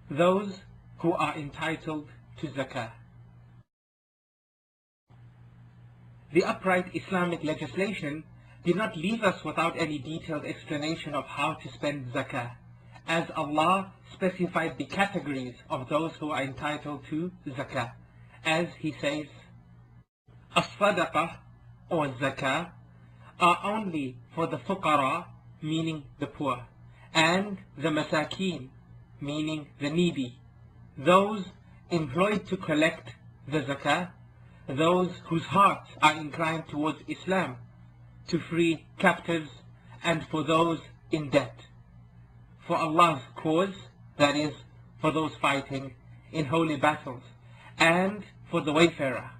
those who are entitled to zakah. The upright Islamic legislation did not leave us without any detailed explanation of how to spend zakah, as Allah specified the categories of those who are entitled to zakah, as He says, as-sadaqah or zakah are only for the fuqara, meaning the poor, and the masakeen, meaning the needy, those employed to collect the zakah, those whose hearts are inclined towards Islam, to free captives, and for those in debt, for Allah's cause, that is, for those fighting in holy battles, and for the wayfarer,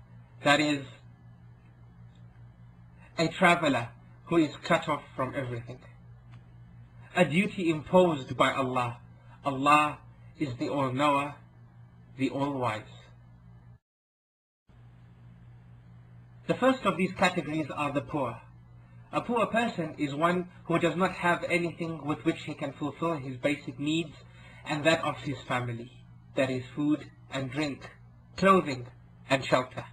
that is, a traveler who is cut off from everything. A duty imposed by Allah. Allah is the All-Knower, the All-Wise. The first of these categories are the poor. A poor person is one who does not have anything with which he can fulfill his basic needs and that of his family, that is food and drink, clothing and shelter.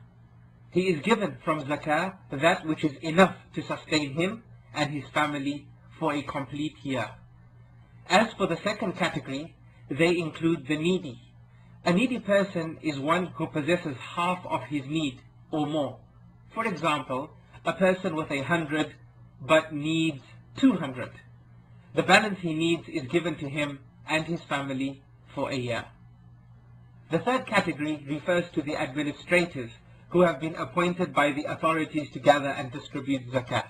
He is given from zakah that which is enough to sustain him and his family for a complete year. As for the second category, they include the needy. A needy person is one who possesses half of his need or more. For example, a person with 100 but needs 200. The balance he needs is given to him and his family for a year. The third category refers to the administrators who have been appointed by the authorities to gather and distribute zakah.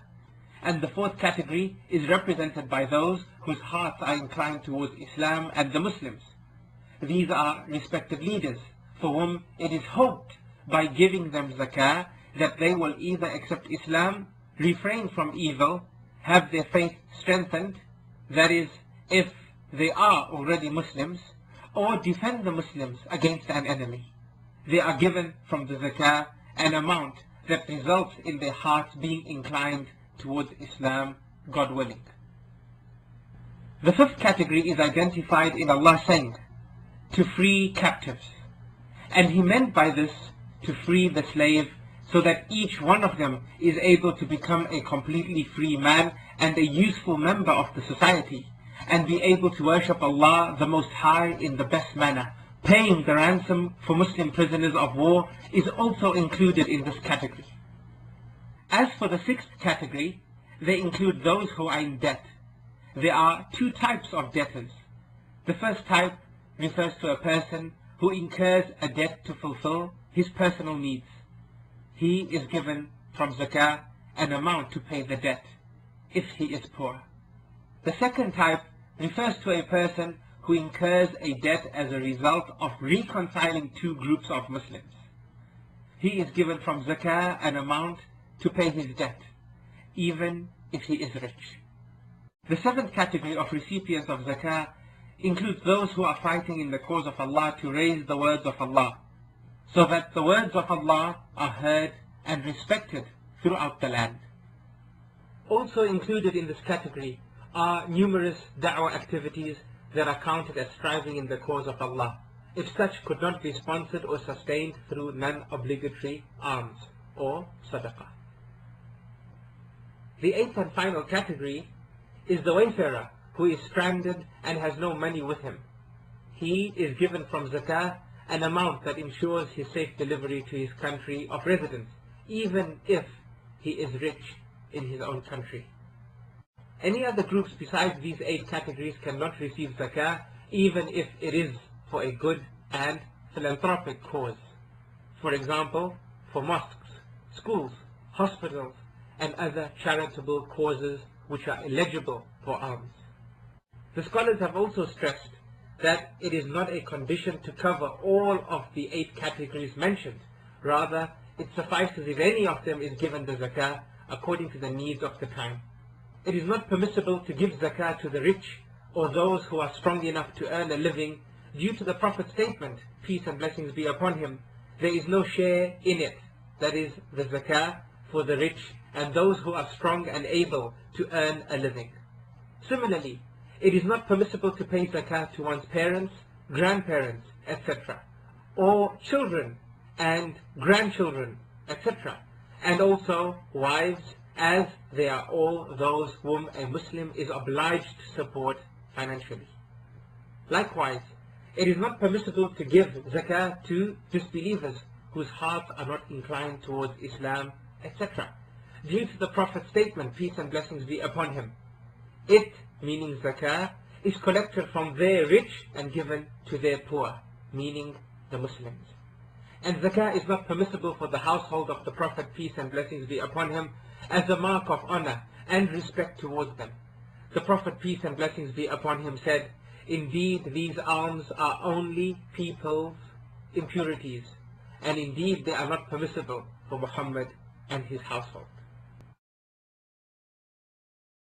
And the fourth category is represented by those whose hearts are inclined towards Islam and the Muslims. These are respected leaders for whom it is hoped by giving them zakah that they will either accept Islam, refrain from evil, have their faith strengthened, that is, if they are already Muslims, or defend the Muslims against an enemy. They are given from the zakah an amount that results in their hearts being inclined towards Islam, God willing. The fifth category is identified in Allah saying, to free captives. And He meant by this to free the slave so that each one of them is able to become a completely free man and a useful member of the society, and be able to worship Allah the Most High in the best manner. Paying the ransom for Muslim prisoners of war is also included in this category. As for the sixth category, they include those who are in debt. There are two types of debtors. The first type refers to a person who incurs a debt to fulfill his personal needs. He is given from zakah an amount to pay the debt, if he is poor. The second type refers to a person who incurs a debt as a result of reconciling two groups of Muslims. He is given from zakah an amount to pay his debt, even if he is rich. The seventh category of recipients of zakah includes those who are fighting in the cause of Allah to raise the words of Allah, so that the words of Allah are heard and respected throughout the land. Also included in this category are numerous da'wah activities that are counted as striving in the cause of Allah, if such could not be sponsored or sustained through non-obligatory alms or sadaqah. The eighth and final category is the wayfarer who is stranded and has no money with him. He is given from zakah an amount that ensures his safe delivery to his country of residence, even if he is rich in his own country. Any other groups besides these 8 categories cannot receive zakah, even if it is for a good and philanthropic cause. For example, for mosques, schools, hospitals, and other charitable causes which are eligible for alms. The scholars have also stressed that it is not a condition to cover all of the 8 categories mentioned. Rather, it suffices if any of them is given the zakah according to the needs of the time. It is not permissible to give zakah to the rich or those who are strong enough to earn a living, due to the Prophet's statement, peace and blessings be upon him, there is no share in it, that is, the zakah, for the rich and those who are strong and able to earn a living. Similarly, it is not permissible to pay zakah to one's parents, grandparents, etc., or children and grandchildren, etc., and also wives, as they are all those whom a Muslim is obliged to support financially. Likewise, it is not permissible to give zakah to disbelievers whose hearts are not inclined towards Islam, etc., due to the Prophet's statement, peace and blessings be upon him. It, meaning zakah, is collected from their rich and given to their poor, meaning the Muslims. And zakah is not permissible for the household of the Prophet, peace and blessings be upon him, as a mark of honor and respect towards them. The Prophet, peace and blessings be upon him, said, "Indeed, these alms are only people's impurities, and indeed they are not permissible for Muhammad and his household."